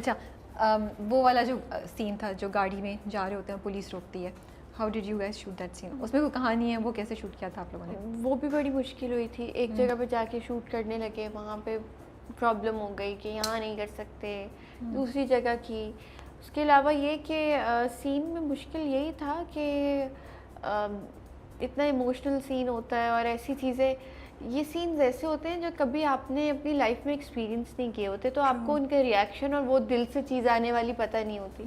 अच्छा, वो वाला जो सीन था जो गाड़ी में जा रहे होते हैं पुलिस रोकती है, how did you guys shoot that scene? उसमें कोई कहानी है, वो कैसे शूट किया था आप लोगों ने? वो भी बड़ी मुश्किल हुई थी। एक जगह पे जाके शूट करने लगे, वहाँ पे प्रॉब्लम हो गई कि यहाँ नहीं कर सकते, दूसरी जगह की। उसके अलावा ये कि सीन में मुश्किल यही था कि इतना इमोशनल सीन होता है और ऐसी चीज़ें, ये सीन्स ऐसे होते हैं जो कभी आपने अपनी लाइफ में एक्सपीरियंस नहीं किए होते, तो आपको उनके रिएक्शन और वो दिल से चीज़ आने वाली पता नहीं होती।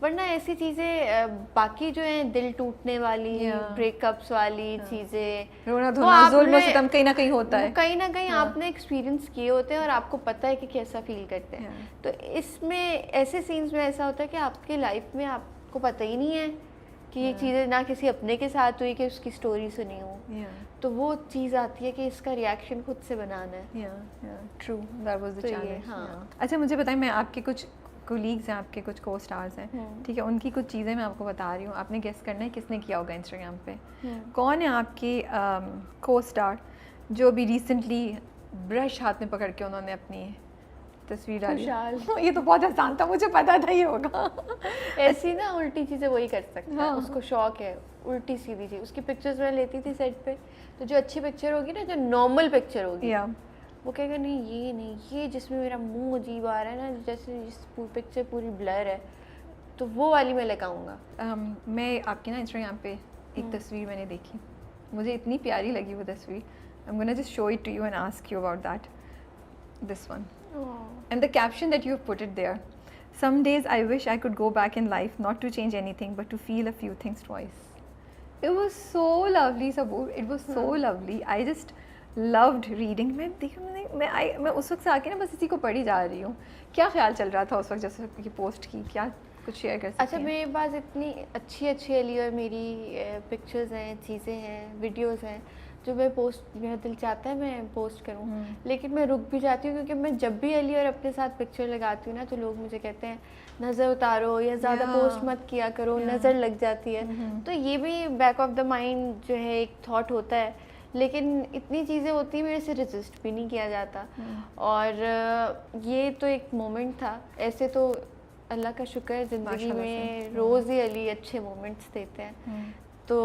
वरना ऐसी चीज़ें बाकी जो हैं, दिल टूटने वाली, ब्रेकअप्स वाली चीज़ें, रोना धोना, जुल्म सितम कहीं ना कहीं होता है, कहीं ना कहीं आपने एक्सपीरियंस किए होते हैं और आपको पता है कि कैसा फील करते हैं। तो इसमें ऐसे सीन्स में ऐसा होता है कि आपकी लाइफ में आपको पता ही नहीं है कि ये चीज़ें ना किसी अपने के साथ हुई कि उसकी स्टोरी सुनी हो, तो वो चीज़ आती है कि इसका रिएक्शन खुद से बनाना है। ट्रू, दैट वाज द तो ये, चैलेंज। हाँ। अच्छा, मुझे बताएं, मैं आपके कुछ कोलीग्स हैं, आपके कुछ को स्टार्स हैं, ठीक है, उनकी कुछ चीज़ें मैं आपको बता रही हूँ, आपने गेस करना है किसने किया होगा इंस्टाग्राम पे। कौन है आपके को स्टार जो अभी रिसेंटली ब्रश हाथ में पकड़ के उन्होंने अपनी तस्वीर डाली? ये तो बहुत आसान था, मुझे पता था ये होगा। ऐसी ना उल्टी चीज़ें वही कर सकता है, उसको शौक है उल्टी सीधी चीज़। उसकी पिक्चर्स मैं लेती थी सेट पे, तो जो अच्छी पिक्चर होगी ना, जो नॉर्मल पिक्चर होगी, वो कहेगा नहीं ये नहीं, ये जिसमें मेरा मुंह अजीब आ रहा है ना, जैसे जिस पिक्चर पूरी ब्लर है, तो वो वाली मैं लगाऊंगा। मैं आपकी ना इंस्टाग्राम पे एक तस्वीर मैंने देखी, मुझे इतनी प्यारी लगी वो तस्वीर। I am gonna just show it to you and ask you about that, this one, and the caption that you've put it there: some days I wish I could go back in life, not to change anything but to feel a few things twice. It was so lovely, Saboor, it was so lovely. I just loved reading. मैं उस वक्त से आके ना बस इसी को पढ़ी जा रही हूँ। क्या ख्याल चल रहा था उस वक्त जैसे ये पोस्ट की, क्या कुछ शेयर कर सकते हैं? अच्छा, मेरे पास इतनी अच्छी अच्छी अली और मेरी पिक्चर्स हैं, चीज़ें हैं, वीडियोस हैं जो मैं पोस्ट, मेरा दिल चाहता है मैं पोस्ट करूं, लेकिन मैं रुक भी जाती हूँ क्योंकि मैं जब भी अली और अपने साथ पिक्चर लगाती हूँ ना, तो लोग मुझे कहते हैं नज़र उतारो या ज़्यादा पोस्ट मत किया करो, नज़र लग जाती है। तो ये भी बैक ऑफ द माइंड जो है एक थॉट होता है, लेकिन इतनी चीज़ें होती हैं मेरे से रेजिस्ट भी नहीं किया जाता। और ये तो एक मोमेंट था। ऐसे तो अल्लाह का शुक्र है ज़िंदगी में रोज़ ही अली अच्छे मोमेंट्स देते हैं। तो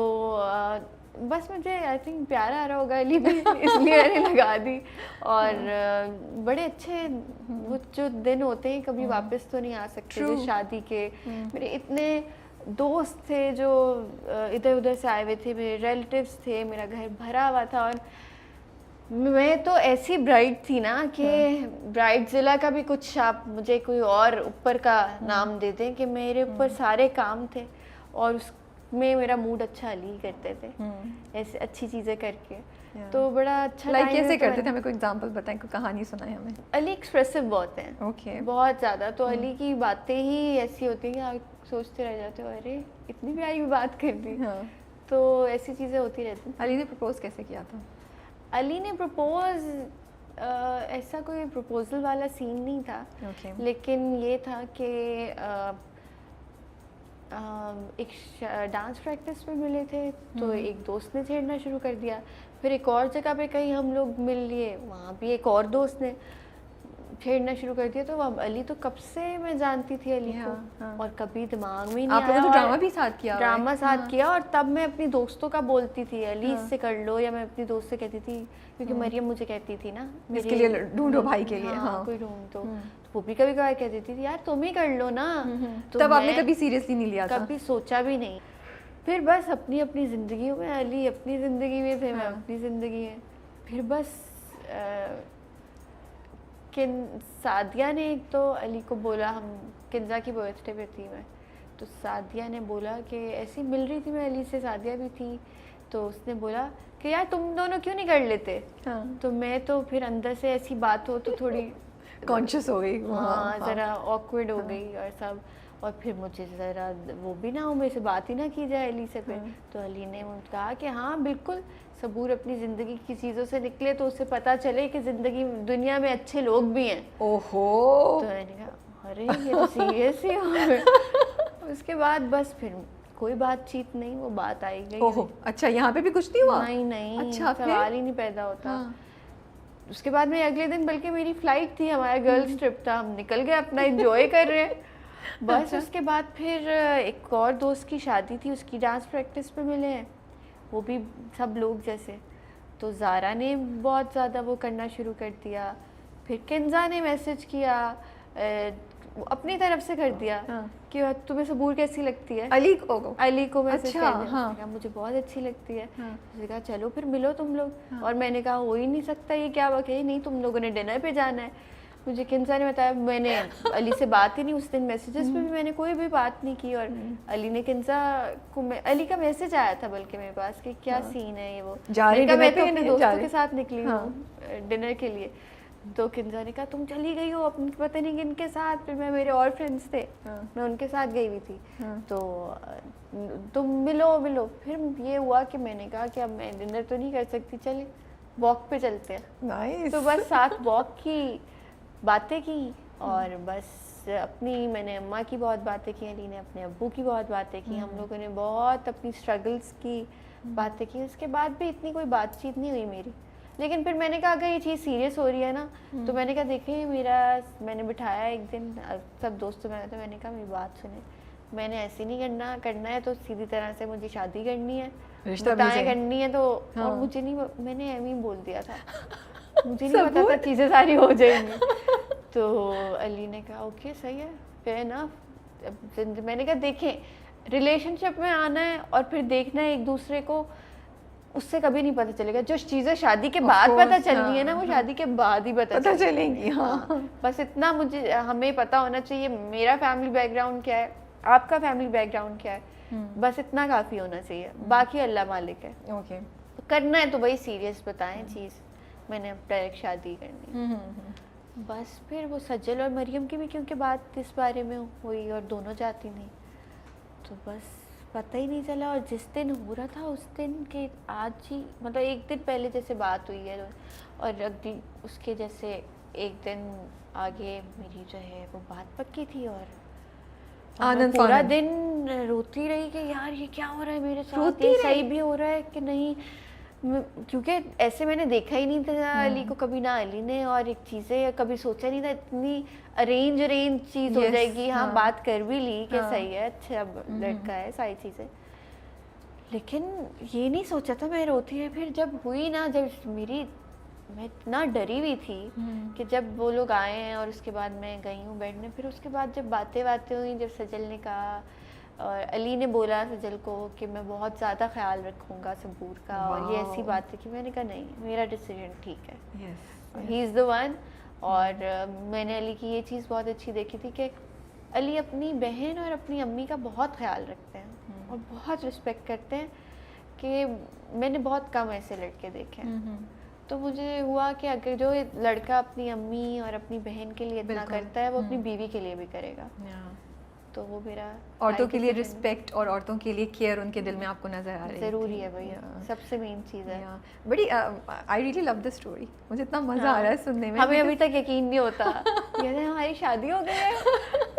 बस मुझे आई थिंक प्यारा आ रहा होगा अली भी, इसलिए मैंने लगा दी। और बड़े अच्छे वो जो दिन होते हैं कभी वापस तो नहीं आ सकते। जो शादी के मेरे इतने दोस्त थे जो इधर उधर से आए हुए थे, मेरे रिलेटिव्स थे, मेरा घर भरा हुआ था। और मैं तो ऐसी ब्राइड थी ना कि ब्राइड जिला का भी कुछ आप मुझे कोई और ऊपर का नाम दे दें कि मेरे ऊपर सारे काम थे और उसमें मेरा मूड अच्छा अली करते थे ऐसे अच्छी चीज़ें करके। तो बड़ा अच्छा लाइक कैसे करते थे? हमें कोई एग्जांपल बताएं, कोई कहानी सुनाएं हमें। अली एक्सप्रेसिव बहुत हैं, ओके, बहुत ज़्यादा। तो अली की बातें ही ऐसी होती हैं कि आप सोचते रह जाते हो अरे इतनी प्यारी बात कर दी। तो ऐसी चीज़ें होती रहती। अली ने प्रपोज कैसे किया था? अली ने प्रपोज ऐसा कोई प्रपोजल वाला सीन नहीं था, लेकिन ये था कि एक डांस प्रैक्टिस में मिले थे, तो एक दोस्त ने छेड़ना शुरू कर दिया। फिर एक और जगह पे कहीं हम लोग मिल लिए, वहाँ भी एक और दोस्त ने छेड़ना शुरू कर दिया। तो अब अली तो कब से मैं जानती थी अली को, और कभी दिमाग में ही नहीं आया। आपने तो ड्रामा भी साथ किया? ड्रामा साथ किया। और तब मैं अपनी दोस्तों का बोलती थी अली इससे कर लो, या मैं अपनी दोस्त से कहती थी, क्योंकि मरियम मुझे कहती थी ना इसके लिए ढूंढो भाई के लिए, कोई ढूंढ तो वो भी कभी कभार कहती थी यार तुम ही कर लो ना। तो तब आपने कभी सीरियसली नहीं लिया था? कभी सोचा भी नहीं। फिर बस अपनी अपनी ज़िंदगी में, अली अपनी ज़िंदगी में थे, मैं अपनी ज़िंदगी में। फिर बस सादिया ने एक तो अली को बोला, हम किंजा की बर्थडे पे थी मैं, तो सादिया ने बोला कि ऐसी मिल रही थी मैं अली से, सादिया भी थी, तो उसने बोला कि यार तुम दोनों क्यों नहीं कर लेते? तो मैं तो फिर अंदर से ऐसी बात हो तो थोड़ी कॉन्शियस हो गई, ज़रा ऑकवर्ड हो गई और सब। और फिर मुझे ज़रा वो भी ना हो, मेरे से बात ही ना की जाए अली से। फिर तो अली ने मुझे कहा कि हाँ बिल्कुल, सबूर अपनी ज़िंदगी की चीज़ों से निकले तो उससे पता चले कि ज़िंदगी दुनिया में अच्छे लोग भी हैं। ओहो, तो मैंने कहा अरे ये तो सीरियस ही हो। उसके बाद बस फिर कोई बातचीत नहीं, वो बात आई गई। ओहो, अच्छा, यहाँ पे भी कुछ नहीं हुआ? नहीं, अच्छा, सवाल ही नहीं पैदा होता। उसके बाद में अगले दिन बल्कि मेरी फ्लाइट थी, हमारा गर्ल्स ट्रिप था, हम निकल गए अपना एंजॉय कर रहे हैं। बस उसके बाद फिर एक और दोस्त की शादी थी, उसकी डांस प्रैक्टिस पे मिले हैं, वो भी सब लोग जैसे। तो ज़ारा ने बहुत ज़्यादा वो करना शुरू कर दिया, फिर किंजा ने मैसेज किया, अपनी तरफ से कर दिया कि तुम्हें सबूर कैसी लगती है। अली को मैसेज अच्छा, कर दिया, मुझे बहुत अच्छी लगती है। उसने कहा चलो फिर मिलो तुम लोग। और मैंने कहा हो ही नहीं सकता, ये क्या बात है, नहीं तुम लोगों ने डिनर पे जाना है। मुझे किंजा ने बताया, मैंने अली से बात ही नहीं उस दिन, मैसेजेस पे भी मैंने कोई भी बात नहीं की। और अली ने किंजा को, अली का मैसेज आया था बल्कि मेरे पास कि क्या सीन है ये वो, मैं तो अपने दोस्तों के साथ निकली हूँ डिनर के लिए। तो किंजा ने कहा तुम चली गई हो अपने पता नहीं किनके साथ, फिर मैं मेरे और फ्रेंड्स थे मैं उनके साथ गई हुई थी, तो तुम मिलो। फिर ये हुआ कि मैंने कहा कि अब मैं डिनर तो नहीं कर सकती, चले वॉक पे चलते हैं। नाइस। तो बस साथ वॉक की, बातें की, और बस अपनी, मैंने अम्मा की बहुत बातें की, अली ने अपने अब्बू की बहुत बातें की, हम लोगों ने बहुत अपनी स्ट्रगल्स की बातें की। उसके बाद भी इतनी कोई बातचीत नहीं हुई मेरी। लेकिन फिर मैंने कहा अगर ये चीज़ सीरियस हो रही है ना, तो मैंने कहा देखें मैंने बिठाया एक दिन सब दोस्तों में, तो मैंने कहा मेरी बात सुने, मैंने ऐसे नहीं करना है तो सीधी तरह से मुझे शादी करनी है, बताएं करनी है तो। और मुझे नहीं, मैंने एम ही बोल दिया था, मुझे नहीं पता था चीज़ें सारी हो जाएंगी। तो अली ने कहा ओके सही है, फेयर इनफ। मैंने कहा देखें रिलेशनशिप में आना है और फिर देखना है एक दूसरे को, उससे कभी नहीं पता चलेगा। जो चीज़ें शादी के बाद पता चलनी है ना, वो शादी के बाद ही पता चलेंगी। बस इतना मुझे हमें पता होना चाहिए, मेरा फैमिली बैकग्राउंड क्या है, आपका फैमिली बैकग्राउंड क्या है, बस इतना काफ़ी होना चाहिए, बाकी अल्लाह मालिक है। ओके, करना है तो भाई सीरियस बताएं चीज़, मैंने अब डायरेक्ट शादी करनी। बस फिर वो सज्जल और मरियम की भी क्योंकि बात इस बारे में हुई और दोनों जाती नहीं, तो बस पता ही नहीं चला। और जिस दिन हो रहा था उस दिन के आज ही, मतलब एक दिन पहले जैसे बात हुई है, और अगली उसके जैसे एक दिन आगे मेरी जो है वो बात पक्की थी। और आनंद पूरा दिन रोती रही कि यार ये क्या हो रहा है मेरे साथ, ये सही भी हो रहा है कि नहीं, क्योंकि ऐसे मैंने देखा ही नहीं था अली को कभी, ना अली ने, और एक चीज़ें कभी सोचा नहीं था इतनी अरेंज चीज़ हो जाएगी। हाँ बात कर भी ली कि सही है, अच्छा लड़का है, सारी चीज़ें, लेकिन ये नहीं सोचा था मैं रोती है। फिर जब हुई ना, जब मैं इतना डरी हुई थी कि जब वो लोग आए हैं और उसके बाद मैं गई हूँ बैठने, फिर उसके बाद जब बातें हुई, जब सजल ने कहा और अली ने बोला सजल को कि मैं बहुत ज़्यादा ख्याल रखूँगा सबूर का, और ये ऐसी बात है कि मैंने कहा नहीं मेरा डिसीजन ठीक है, ही इज़ द वन। और मैंने अली की ये चीज़ बहुत अच्छी देखी थी कि अली अपनी बहन और अपनी अम्मी का बहुत ख्याल रखते हैं और बहुत रिस्पेक्ट करते हैं, कि मैंने बहुत कम ऐसे लड़के देखे हैं। तो मुझे हुआ कि अगर जो लड़का अपनी अम्मी और अपनी बहन के लिए इतना करता है, वो अपनी बीवी के लिए भी करेगा। तो वो मेरा औरतों के लिए रिस्पेक्ट और औरतों के लिए केयर उनके दिल में आपको नजर आ रही है, ज़रूरी है भैया, सबसे मेन चीज़ है। बड़ी I really love the story, मुझे इतना मज़ा आ रहा है सुनने में। हमें अभी तक यकीन नहीं होता, याद है हमारी शादी हो गई है,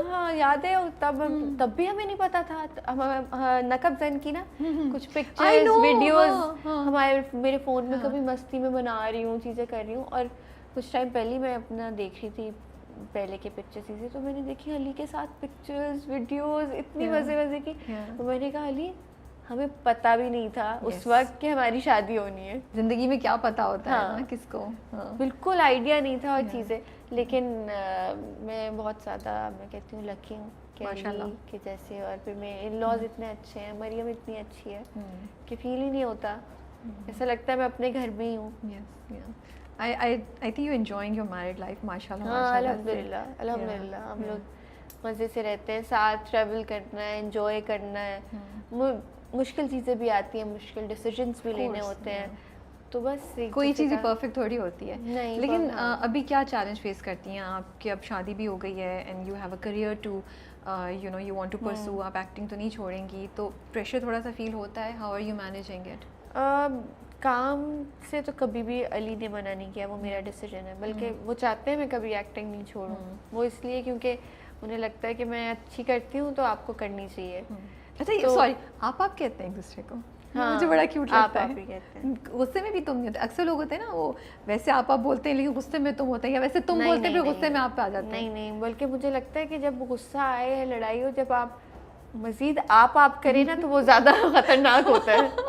हाँ याद है तब भी हमें नहीं पता था। नकब जन की ना कुछ पिक्चर्स वीडियोस हमारे मेरे फ़ोन में कभी मस्ती में बना रही हूँ, चीज़ें कर रही हूँ, और कुछ टाइम पहले मैं अपना देख रही थी पहले के पिक्चर्स चीज़ें, तो मैंने देखी अली के साथ पिक्चर्स वीडियोस इतनी मज़े की। तो मैंने कहा अली हमें पता भी नहीं था उस वक्त कि हमारी शादी होनी है। ज़िंदगी में क्या पता होता है ना किसको, बिल्कुल आइडिया नहीं था और चीज़ें। लेकिन मैं बहुत ज़्यादा, मैं कहती हूँ लकी हूँ कि जैसे, और फिर मेरे इन लॉज इतने अच्छे हैं, मरियम इतनी अच्छी है कि फील ही नहीं होता, ऐसा लगता है मैं अपने घर में ही हूँ। I think you're enjoying your married life, माशाल्लाह। अल्हम्दुलिल्लाह हम लोग मज़े से रहते हैं, साथ ट्रैवल करना है, एंजॉय करना है। मुश्किल चीज़ें भी आती हैं, मुश्किल डिसीजंस भी लेने होते हैं, तो बस कोई चीज़ परफेक्ट थोड़ी होती है। नहीं, लेकिन अभी क्या चैलेंज फेस करती हैं आप कि अब शादी भी हो गई है and you have a career to you want to pursue, आप एक्टिंग तो नहीं छोड़ेंगी, तो प्रेशर थोड़ा सा फील होता है, how are you managing it? काम से तो कभी भी अली ने मना नहीं किया, वो मेरा डिसीजन है, बल्कि वो चाहते हैं मैं कभी एक्टिंग नहीं छोड़ूं। वो इसलिए क्योंकि उन्हें लगता है कि मैं अच्छी करती हूँ तो आपको करनी चाहिए। अच्छा सॉरी, आप कहते हैं एक दूसरे को? हाँ, मुझे बड़ा क्यूट आप लगता ही है। कहते हैं। गुस्से में भी तुम नहीं होते, अक्सर लोग होते हैं ना वो वैसे आप बोलते हैं लेकिन गुस्से में तुम होते हैं, या वैसे तुम नहीं, बोलते हैं नहीं, फिर गुस्से नहीं, में आप पे आ जाते हैं। नहीं नहीं, बल्कि मुझे लगता है कि जब गुस्सा आए या लड़ाई हो, जब आप मजीद आप करें ना तो वो ज़्यादा खतरनाक होता है।